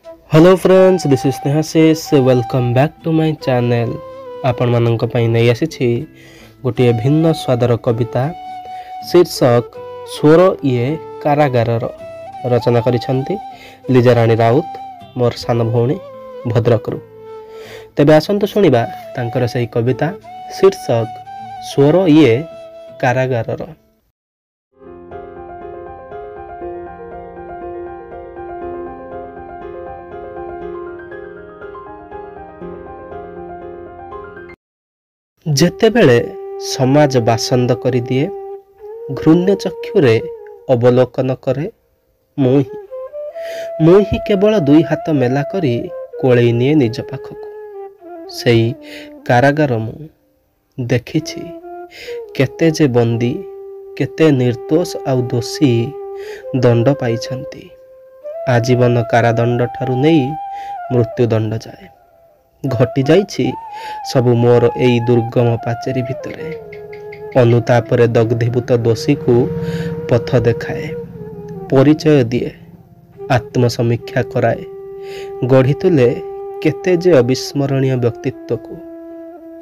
Hello friends, this is Snehasish. Welcome back to my channel. आपण मानक पई नै आसी गोटे भिन्न स्वादर कविता शीर्षक स्वर इए कारागारर रचना करिसंती लीजाराणी राउत, मोर सान भौणी भद्रकरू। तेबे आसंतु शुणिबा तांकर सही कविता शीर्षक स्वर इए कारागारर। जेतेबेले समाज बासंद करी दिए, घृण्य चक्षुरे अवलोकन करे मुही केवल दुई हाथ मेला करी कोळई निए निज पाखकु। सेई कारागार मु देखिछि केते जे बंदी, केते निर्दोष आउ दोषी दंड पाइछंती। आजीवन कारादंड ठारू नेई मृत्युदंड जाए घटी जाइछि सबु मोर एई दुर्गम पाचेरी भितरे। अनुतापरे दग्धीभूत दोषी को पथ देखाए, परिचय दिए, आत्मसमीक्षा कराए, गढ़ी तुले केते जे अविस्मरणीय व्यक्तित्व को।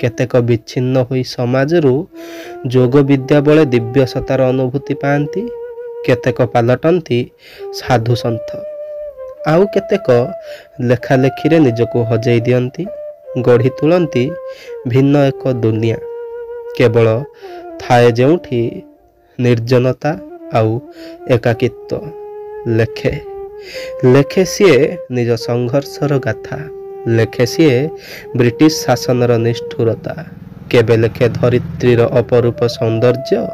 केतेक विच्छिन्न होई समाजरू जोग विद्या बळे दिव्य सतार अनुभूति पांती, केतेक पालटंती साधु संत, आउ केतेक लेखालेखी रे निजको हजई दियंती, गढ़ी तुलंती भिन्न एक दुनिया। केवल थाए जेउठी निर्जनता आउ एकाकित्व। लेखे लेखे सीए निज संघर्षर गाथा, लेखे सीए ब्रिटिश शासनर निष्ठुरता, केबे लेखे धरित्रीर अपरूप सौंदर्य,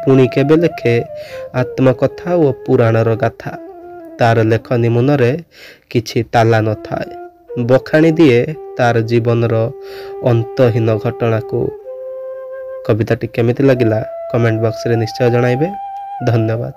पुणी केबे लेखे आत्मकथा ओ पुराणर गाथा। तार लेखनी मुनरे किछि ताला न थाए, बखाणी दिए तार जीवनर अंतहीन घटना को। कविताटी केमिति लागिला कमेंट बॉक्स रे निश्चय जणाइबे। धन्यवाद।